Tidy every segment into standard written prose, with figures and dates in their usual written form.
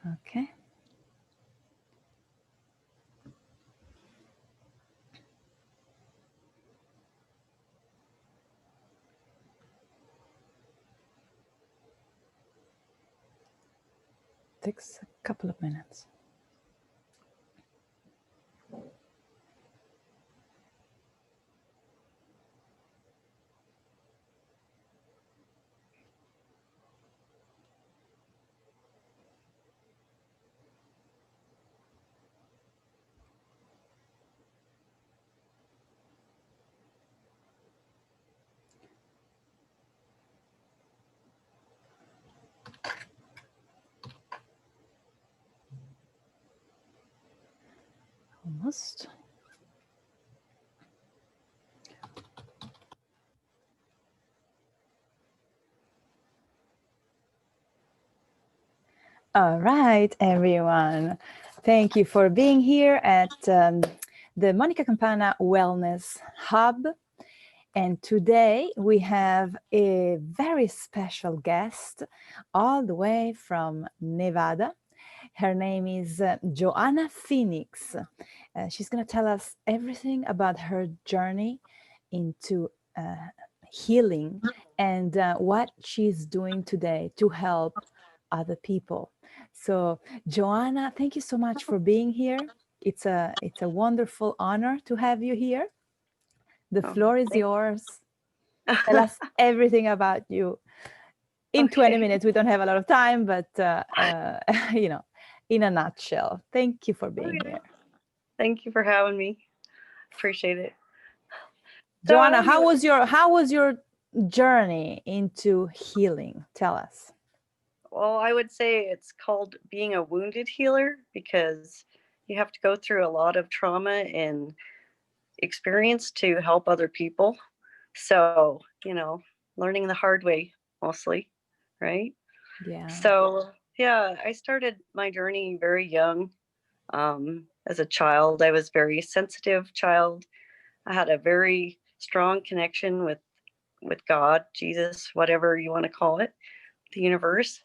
Okay. Takes a couple of minutes. Almost. All right, everyone. Thank you for being here at the Monica Campana Wellness Hub. And today we have a very special guest all the way from Nevada. Her name is JoAnna Phoenix. She's going to tell us everything about her journey into healing and what she's doing today to help other people. So, JoAnna, thank you so much for being here. It's a wonderful honor to have you here. The floor is yours. Tell us everything about you in 20 minutes. We don't have a lot of time, but you know, in a nutshell. Thank you for being here. Thank you for having me. Appreciate it. JoAnna, how was your journey into healing? Tell us. Well, I would say it's called being a wounded healer because you have to go through a lot of trauma and experience to help other people. So, you know, learning the hard way mostly, right? Yeah. So, yeah, I started my journey very young. As a child, I was a very sensitive child. I had a very strong connection with God, Jesus, whatever you want to call it, the universe.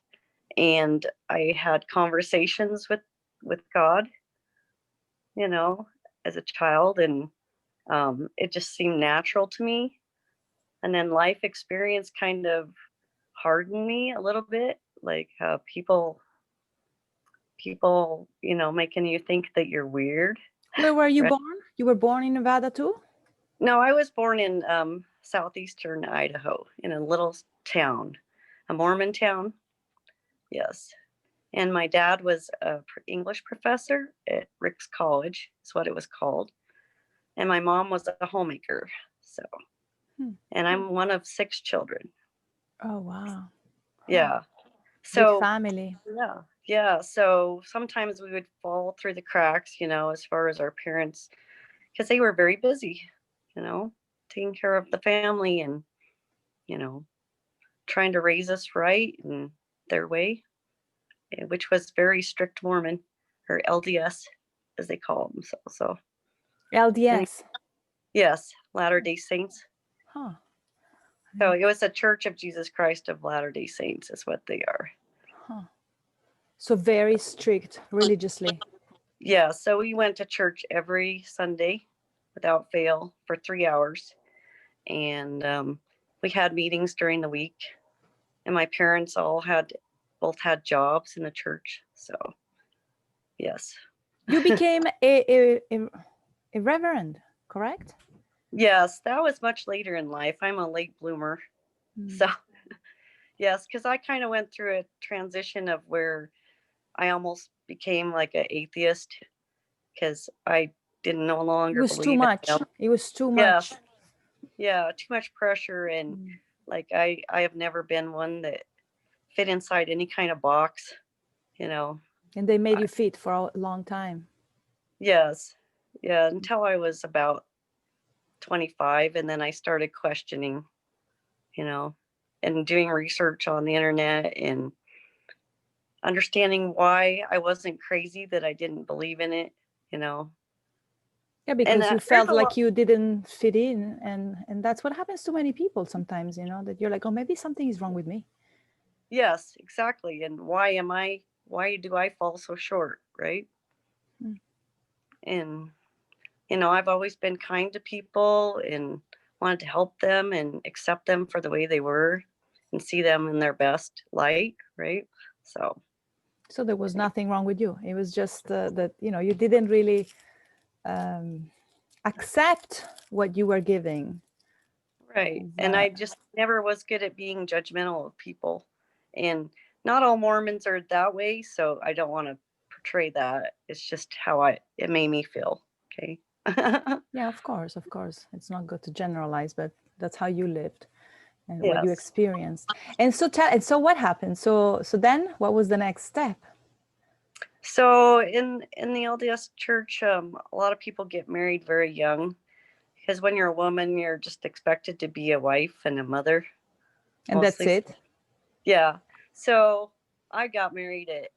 And I had conversations with God, you know, as a child, and it just seemed natural to me. And then life experience kind of hardened me a little bit, like people, you know, making you think that you're weird. Where were you born? You were born in Nevada too? No, I was born in southeastern Idaho in a little town, a Mormon town. Yes. And my dad was an English professor at Rick's College, is what it was called. And my mom was a homemaker. So, and I'm one of 6 children. Oh, wow. Yeah. So, big family. Yeah. Yeah. So sometimes we would fall through the cracks, you know, as far as our parents, because they were very busy, you know, taking care of the family and, you know, trying to raise us right in their way, which was very strict Mormon or LDS, as they call themselves. So LDS. Yes, Latter-day Saints. Huh. So it was a Church of Jesus Christ of Latter-day Saints is what they are. Huh. So very strict religiously. Yeah, so we went to church every Sunday without fail for 3 hours. And we had meetings during the week. And my parents both had jobs in the church. So, yes. You became a reverend, correct? Yes, that was much later in life. I'm a late bloomer. So, yes, because I kind of went through a transition of where I almost became like an atheist because I didn't no longer believe. It was too much. It was too much. Yeah, too much pressure. And like I have never been one that fit inside any kind of box, you know. And they made you fit for a long time. Yes. Yeah, until I was about 25. And then I started questioning, you know, and doing research on the internet and understanding why I wasn't crazy, that I didn't believe in it, you know. Yeah, because you felt like you didn't fit in, and that's what happens to many people sometimes, you know, that you're like, oh, maybe something is wrong with me. Yes, exactly. And why why do I fall so short, right? Mm. And, you know, I've always been kind to people and wanted to help them and accept them for the way they were and see them in their best light, right? So there was nothing wrong with you. It was just that, you know, you didn't really accept what you were giving. Right. And I just never was good at being judgmental of people. And not all Mormons are that way, so I don't want to portray that. It's just how it made me feel. Okay. Yeah, of course, of course. It's not good to generalize, but that's how you lived and what you Yes. experienced. And so so what happened? So then what was the next step? So in the LDS church, a lot of people get married very young because when you're a woman, you're just expected to be a wife and a mother. And mostly. that's it? Yeah. So I got married at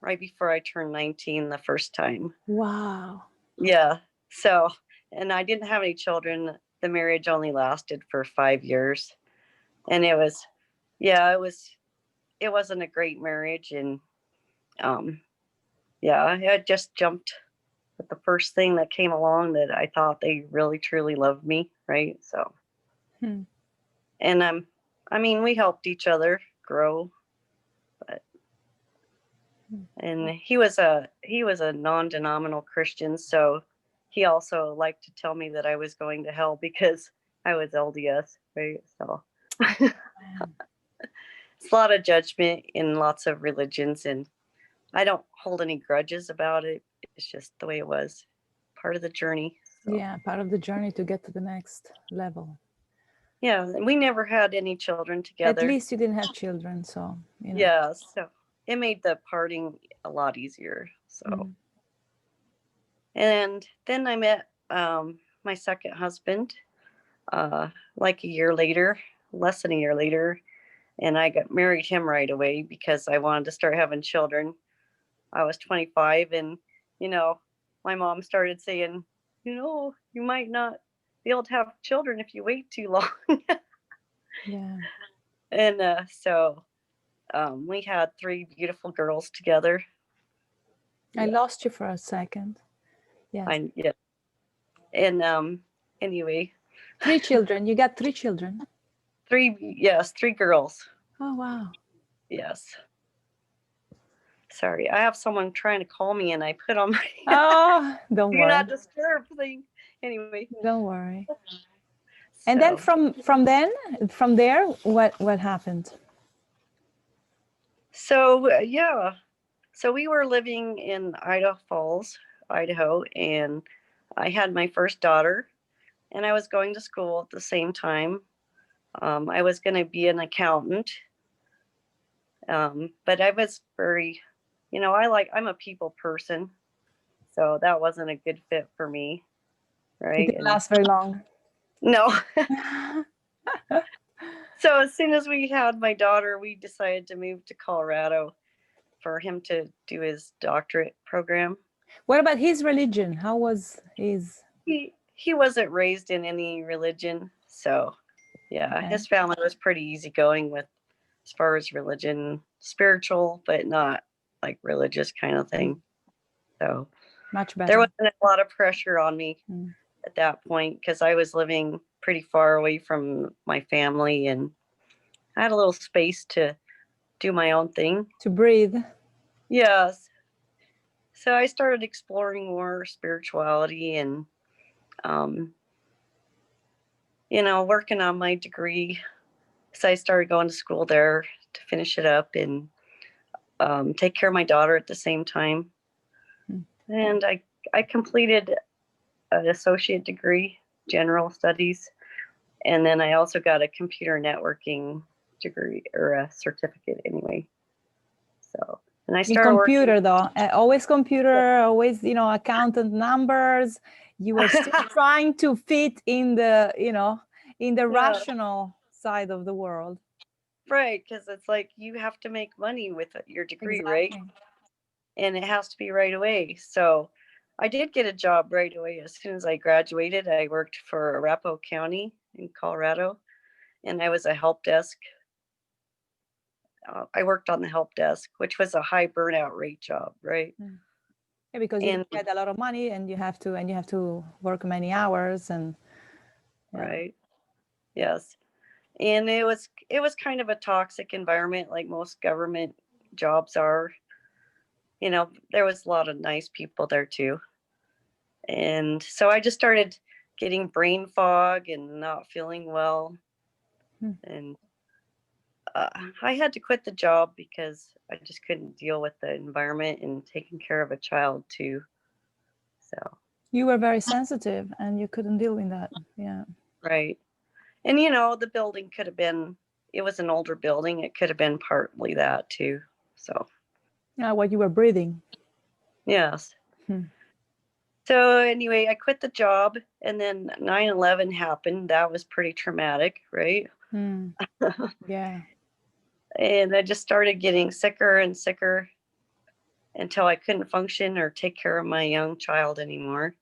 right before I turned 19 the first time. Wow. Yeah. So, and I didn't have any children. The marriage only lasted for 5 years. And it wasn't a great marriage. And yeah, I just jumped at the first thing that came along that I thought they really truly loved me, right? So, and I mean, we helped each other grow, but and he was a non-denominational Christian, so he also liked to tell me that I was going to hell because I was LDS, right? So it's a lot of judgment in lots of religions, and I don't hold any grudges about it. It's just the way it was, part of the journey. So. Yeah, part of the journey to get to the next level. Yeah, and we never had any children together. At least you didn't have children, so you know. Yeah, so it made the parting a lot easier. So, and then I met my second husband, like a year later, less than a year later, and I got married him right away because I wanted to start having children. I was 25, and you know, my mom started saying, you know, you might not be able to have children if you wait too long. Yeah. And so we had 3 beautiful girls together. I lost you for a second. Yes. Yeah. And anyway. 3 children. You got 3 children? 3 girls. Oh, wow. Yes. Sorry, I have someone trying to call me and I put on my Oh, don't do worry. not disturb thing. Anyway. Don't worry. And then from there, what happened? So yeah. So we were living in Idaho Falls, Idaho, and I had my first daughter, and I was going to school at the same time. I was going to be an accountant, but I was very, you know, I'm a people person, so that wasn't a good fit for me, right? It didn't last very long. No. So as soon as we had my daughter, we decided to move to Colorado for him to do his doctorate program. What about his religion? How was his? He wasn't raised in any religion, so yeah, okay. His family was pretty easygoing with as far as religion, spiritual, but not like religious kind of thing. So much better. There wasn't a lot of pressure on me at that point because I was living pretty far away from my family and I had a little space to do my own thing. To breathe. Yes. So I started exploring more spirituality and, you know, working on my degree. So I started going to school there to finish it up and take care of my daughter at the same time. And I completed an associate degree, general studies. And then I also got a computer networking degree or a certificate anyway. So, and I started computer though, always computer, always, you know, accountant numbers. You were still trying to fit in the, you know, in the rational side of the world. Right, because it's like you have to make money with your degree, right? And it has to be right away. So I did get a job right away. As soon as I graduated, I worked for Arapahoe County in Colorado, and I was a help desk I worked on the help desk, which was a high burnout rate job, right? Yeah, because you get a lot of money and you have to work many hours and right. Yes. And it was kind of a toxic environment, like most government jobs are. You know, there was a lot of nice people there too. And so I just started getting brain fog and not feeling well. And I had to quit the job because I just couldn't deal with the environment and taking care of a child too. So you were very sensitive and you couldn't deal with that. Yeah. right. And you know, the building could have been, it was an older building. It could have been partly that too. So Yeah, what you were breathing. yes. So anyway, I quit the job and then 9/11 happened. That was pretty traumatic, right? Yeah. And I just started getting sicker and sicker until I couldn't function or take care of my young child anymore.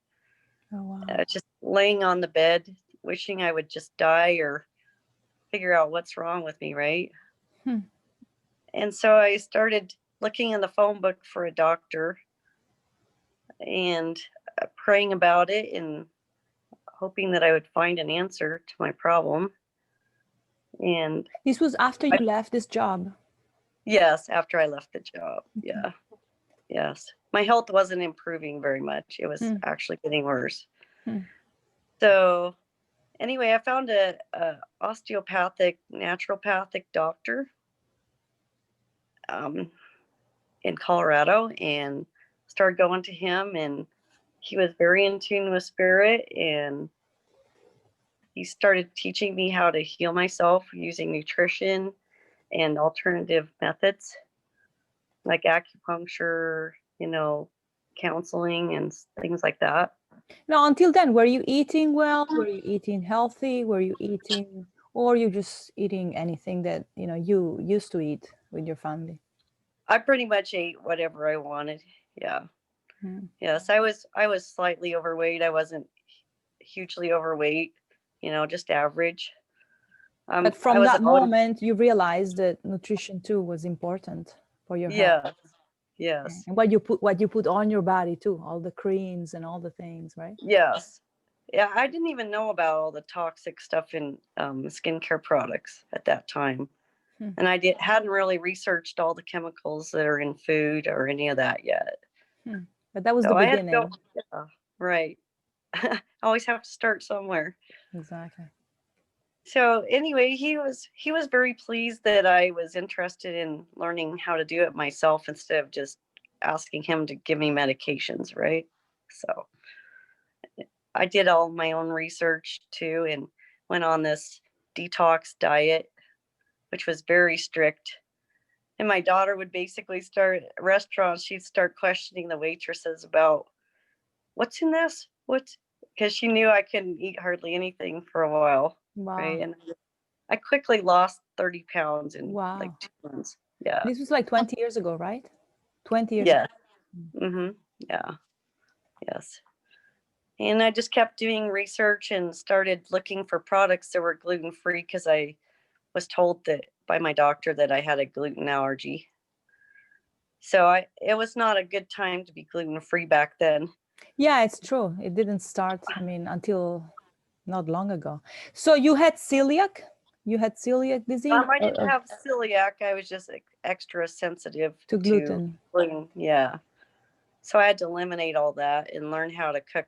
Oh, wow. Just laying on the bed, wishing I would just die or figure out what's wrong with me, right? And so I started looking in the phone book for a doctor and praying about it and hoping that I would find an answer to my problem. And this was after you left this job? Yes, after I left the job. Yeah. Yes. My health wasn't improving very much. It was actually getting worse. So anyway, I found a osteopathic, naturopathic doctor in Colorado and started going to him, and he was very in tune with spirit, and he started teaching me how to heal myself using nutrition and alternative methods like acupuncture, you know, counseling and things like that. Now, until then, were you eating well? Were you eating healthy? Were you eating, or you just eating anything that, you know, you used to eat with your family? I pretty much ate whatever I wanted. Yeah. Yes, I was slightly overweight. I wasn't hugely overweight, you know, just average. But from that moment, you realized that nutrition too was important for your health. Yes. And what you put on your body too, all the creams and all the things, right? Yes. Yeah, I didn't even know about all the toxic stuff in skincare products at that time. And I hadn't really researched all the chemicals that are in food or any of that yet. But that was the beginning. Right. I always have to start somewhere. Exactly. So anyway, he was very pleased that I was interested in learning how to do it myself instead of just asking him to give me medications, right? So I did all my own research too and went on this detox diet, which was very strict. And my daughter would basically start at restaurants, she'd start questioning the waitresses about what's in this? Because she knew I couldn't eat hardly anything for a while. Wow. Right. And I quickly lost 30 pounds in like 2 months. Yeah. This was like 20 years ago, right? 20 years ago. Yeah. Yes. And I just kept doing research and started looking for products that were gluten-free because I was told that by my doctor that I had a gluten allergy. So it was not a good time to be gluten-free back then. Yeah, it's true. It didn't start, I mean, until not long ago. So you had celiac? You had celiac disease? I didn't have celiac. I was just extra sensitive to gluten. Yeah. So I had to eliminate all that and learn how to cook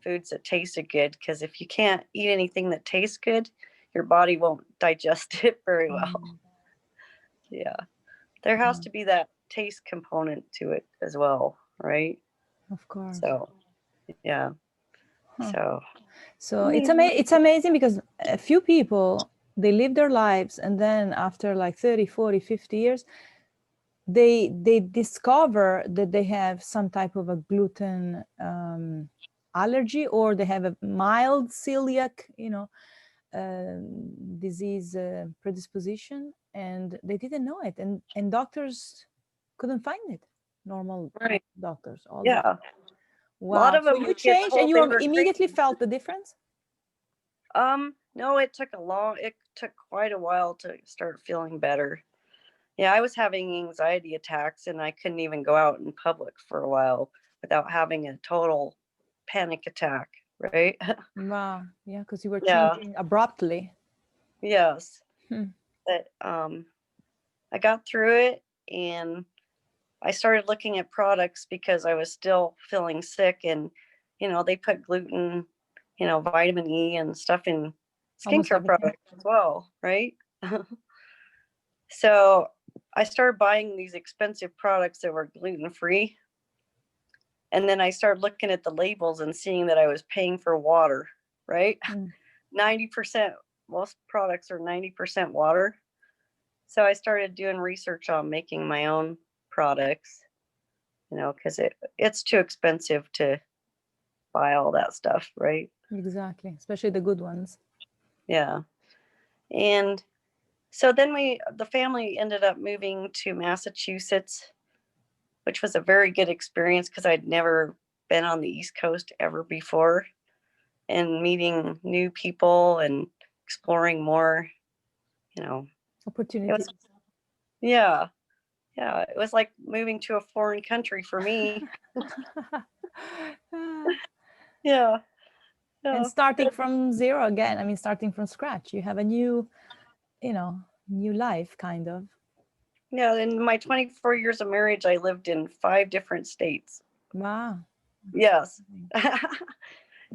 foods that tasted good. Because if you can't eat anything that tastes good, your body won't digest it very well. Yeah. There has to be that taste component to it as well, right? Of course. So, yeah. So it's amazing because a few people, they live their lives and then after like 30, 40, 50 years, they discover that they have some type of a gluten allergy, or they have a mild celiac, you know, disease predisposition, and they didn't know it, and doctors couldn't find it. Normal doctors. Yeah. Wow. A lot of them. So you changed, and you immediately felt the difference? No, it took quite a while to start feeling better. Yeah, I was having anxiety attacks and I couldn't even go out in public for a while without having a total panic attack, right? Wow. Yeah, because you were Yeah, changing abruptly. yes. Hmm. But I got through it, and I started looking at products because I was still feeling sick, and they put gluten, vitamin E and stuff in Almost skincare everything. products as well, right? So I started buying these expensive products that were gluten free. And then I started looking at the labels and seeing that I was paying for water, right? Mm. 90%, most products are 90% water. So I started doing research on making my own products, because it's too expensive to buy all that stuff, right? Exactly. Especially the good ones. Yeah. And so then the family ended up moving to Massachusetts, which was a very good experience because I'd never been on the East Coast ever before, and meeting new people and exploring more, it Opportunities. was, yeah, yeah, it was like moving to a foreign country for me. Yeah, And yeah, starting from zero again. I mean, starting from scratch. You have a new, new life kind of. yeah. In my 24 years of marriage, I lived in 5 different states. Wow. Yes. That's,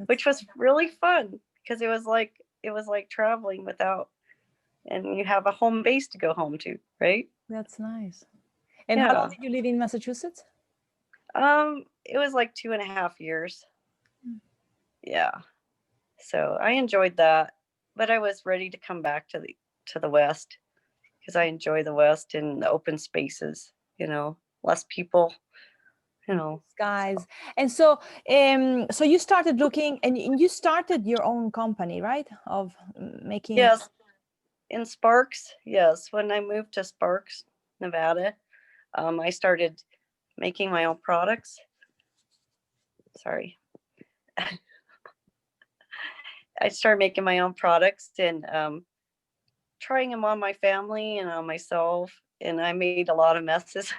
Which was really fun because it was like traveling without, and you have a home base to go home to, right? that's nice. And how long Yeah. did you live in Massachusetts? It was like 2.5 years. Yeah. So I enjoyed that, but I was ready to come back to the West because I enjoy the West and the open spaces, less people, Guys. And so so you started looking, and you started your own company, right? Of making. Yes, in Sparks, yes. When I moved to Sparks, Nevada, I started making my own products. Sorry. I started making my own products and trying them on my family and on myself. And I made a lot of messes,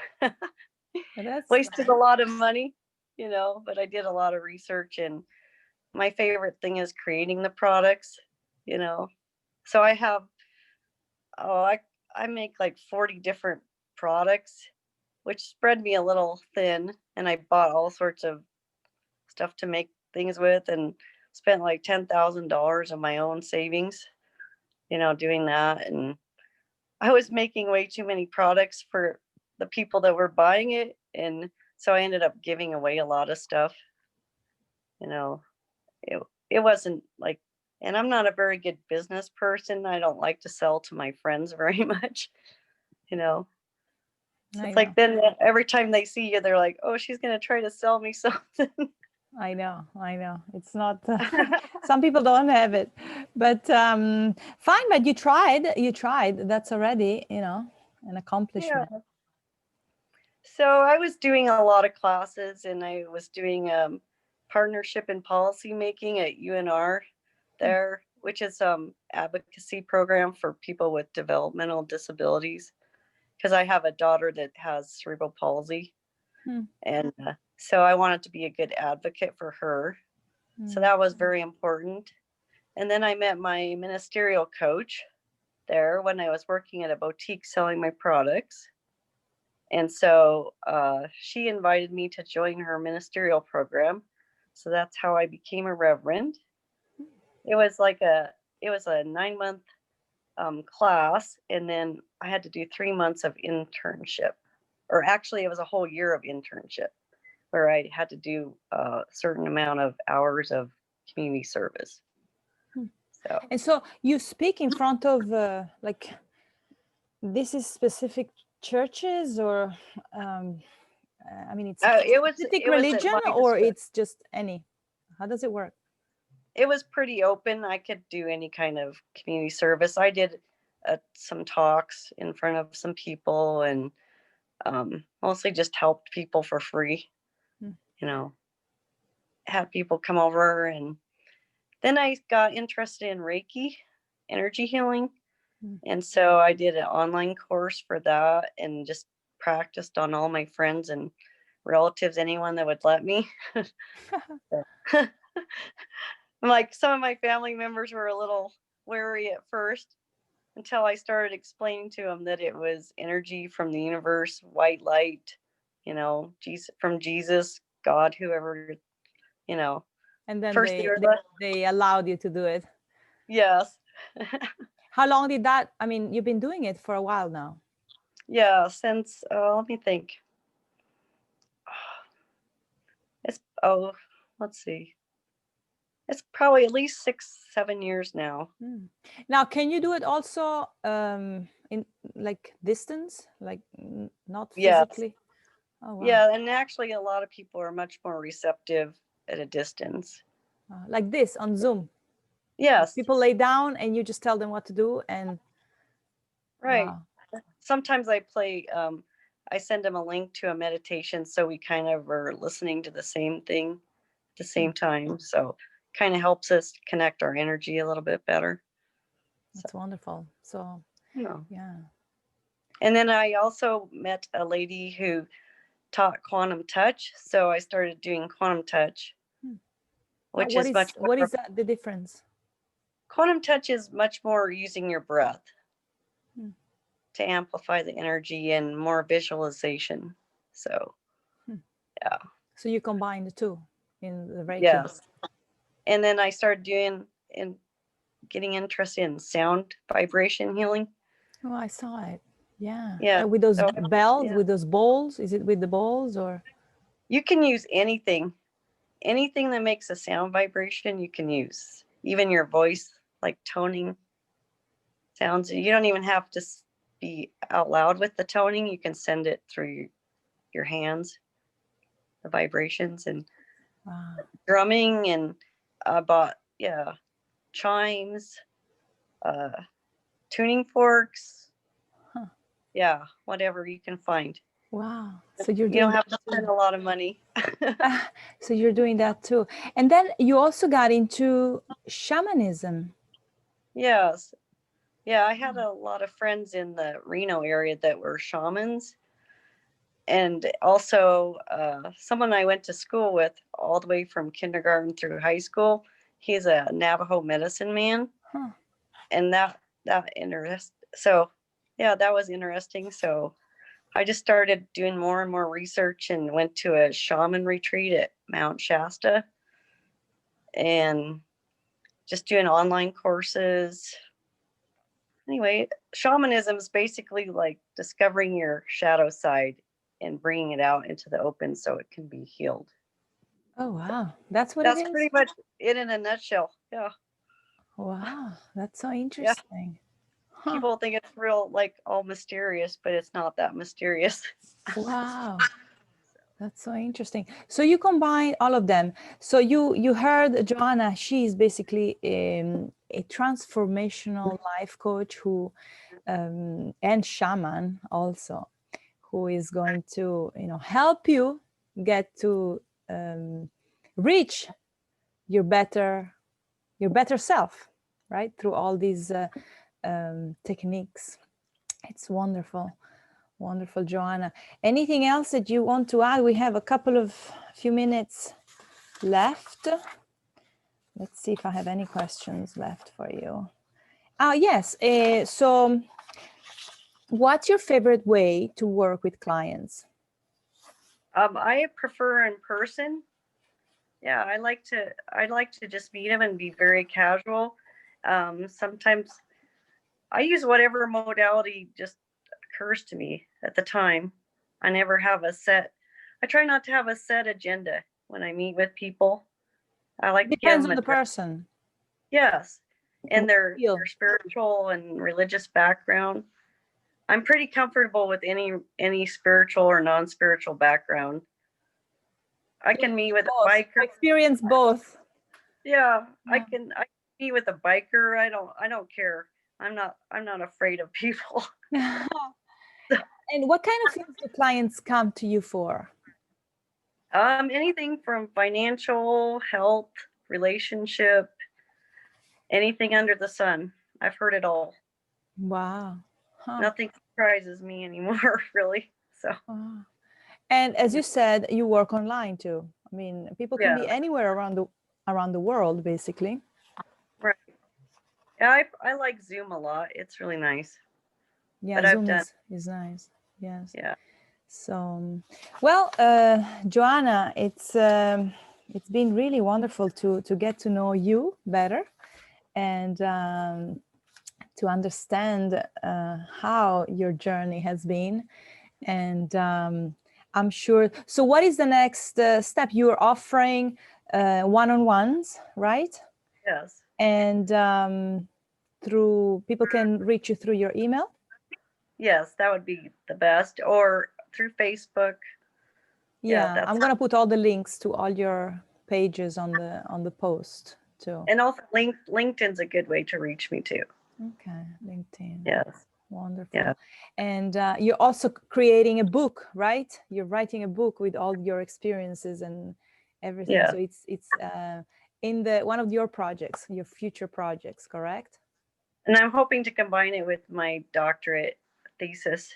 That's wasted a lot of money, but I did a lot of research. And my favorite thing is creating the products, you know. So I have, oh, I make like 40 different products, which spread me a little thin. And I bought all sorts of stuff to make things with and spent like $10,000 of my own savings, doing that. And I was making way too many products for the people that were buying it. And so I ended up giving away a lot of stuff, you know. It wasn't like, and I'm not a very good business person. I don't like to sell to my friends very much, you know. I It's know. like then every time they see you, they're like, "Oh, she's gonna try to sell me something." I know. It's not. Some people don't have it, but fine. But you tried. You tried. That's already, an Yeah. accomplishment. So I was doing a lot of classes, and I was doing partnership and policy making at UNR there, which is advocacy program for people with developmental disabilities. Because I have a daughter that has cerebral palsy, Hmm. and so I wanted to be a good advocate for her. So that was very important. And then I met my ministerial coach there when I was working at a boutique selling my products. And so she invited me to join her ministerial program. So that's how I became a reverend. It was like it was a 9-month class, and then I had to do 3 months of internship, or actually it was a whole year of internship where I had to do a certain amount of hours of community service. So And so you speak in front of like, this is specific churches, or I mean, it's a it was specific it was at religion, my or discretion. it's just any. How does it work? It was pretty open. I could do any kind of community service. I did some talks in front of some people, and mostly just helped people for free. Hmm. You know, had people come over, and then I got interested in Reiki, energy healing, And so I did an online course for that and just practiced on all my friends and relatives, anyone that would let me. Like some of my family members were a little wary at first until I started explaining to them that it was energy from the universe, white light, Jesus, from Jesus, God, whoever, And then first they allowed you to do it. Yes. How long did that, I mean, you've been doing it for a while now. Yeah, since, let me think. Let's see. It's probably at least 6-7 years now. Now, can you do it also in like distance, like not physically? Yes. Oh, wow. Yeah, and actually a lot of people are much more receptive at a distance. Like this on Zoom? Yes. People lay down and you just tell them what to do and... Right. Wow. Sometimes I I send them a link to a meditation, so we kind of are listening to the same thing at the same time. So kind of helps us connect our energy a little bit better. That's wonderful. So, yeah. And then I also met a lady who taught quantum touch. So I started doing quantum touch, which is much more... What is that, the difference? Quantum touch is much more using your breath to amplify the energy and more visualization. So, yeah. So you combine the two in the Reiki? Yes. And then I started getting interested in sound vibration healing. Oh, I saw it. Yeah. Yeah. With those bells, with those bowls? Is it with the bowls or? You can use anything. Anything that makes a sound vibration, you can use. Even your voice, like toning sounds. You don't even have to be out loud with the toning. You can send it through your hands, the vibrations, and drumming, and I bought chimes, tuning forks, whatever you can find. Wow. So you don't have to spend a lot of money. So you're doing that too. And then you also got into shamanism. Yes. Yeah, I had a lot of friends in the Reno area that were shamans. And also someone I went to school with all the way from kindergarten through high school. He's a Navajo medicine man. And that interested. So yeah, that was interesting. So I just started doing more and more research and went to a shaman retreat at Mount Shasta and just doing online courses. Anyway, shamanism is basically like discovering your shadow side and bringing it out into the open so it can be healed. Oh, wow. That's what it is? That's pretty much it in a nutshell. Yeah. Wow. That's so interesting. Yeah. People think it's real, like all mysterious, but it's not that mysterious. Wow. That's so interesting. So you combine all of them. So you heard JoAnna, she's basically a transformational life coach who and shaman also, who is going to help you get to reach your better self, right? Through all these techniques. It's wonderful. Wonderful, JoAnna. Anything else that you want to add? We have a few minutes left. Let's see if I have any questions left for you. Yes. So what's your favorite way to work with clients? I prefer in person. Yeah, I like to just meet them and be very casual. Sometimes I use whatever modality just occurs to me at the time. I never have I try not to have a set agenda when I meet with people. I like Depends on the person. Yes. And their spiritual and religious background. I'm pretty comfortable with any spiritual or non-spiritual background. I can meet with a biker. Experience both. Yeah, I can meet with a biker. I don't care. I'm not afraid of people. And what kind of things do clients come to you for? Anything from financial, health, relationship, anything under the sun. I've heard it all. Wow. Huh. Nothing surprises me anymore, really. So Wow. And as you said, you work online too. I mean, people can yeah, be anywhere around the world, basically. right. Yeah, I like Zoom a lot. It's really nice. Yeah, But I've Zoom done, is nice. Yes. yeah. So, well, JoAnna, it's been really wonderful to get to know you better and to understand how your journey has been. And I'm sure. So, what is the next step? You're offering one-on-ones, right? Yes. And through people can reach you through your email. Yes, that would be the best. Or through Facebook. Yeah, Yeah, I'm that's gonna put all the links to all your pages on the post too. and also LinkedIn's a good way to reach me too. Okay, LinkedIn. Yes. Wonderful. Yeah. And you're also creating a book, right? You're writing a book with all your experiences and everything. Yeah. So it's in the one of your projects, your future projects, correct? And I'm hoping to combine it with my doctorate thesis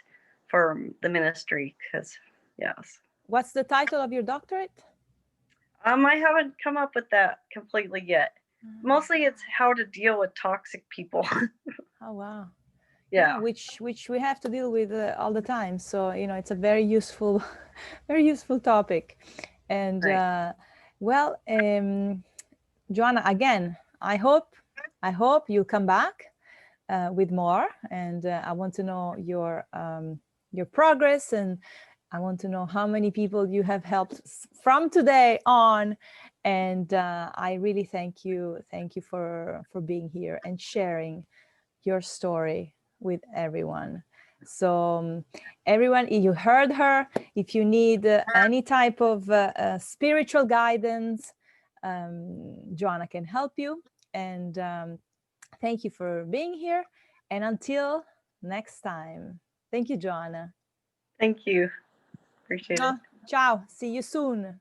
for the ministry because yes. What's the title of your doctorate? I haven't come up with that completely yet. Mostly it's how to deal with toxic people. Oh wow. Yeah. Which we have to deal with all the time. So you know, it's a very useful, very useful topic. And Right. well, JoAnna, again, I hope you'll come back with more. And I want to know your progress, and I want to know how many people you have helped from today on. And I really thank you for being here and sharing your story with everyone. So everyone, you heard her. If you need any type of spiritual guidance, JoAnna can help you. And thank you for being here. And until next time, thank you, JoAnna. Thank you. Appreciate it. Ciao. See you soon.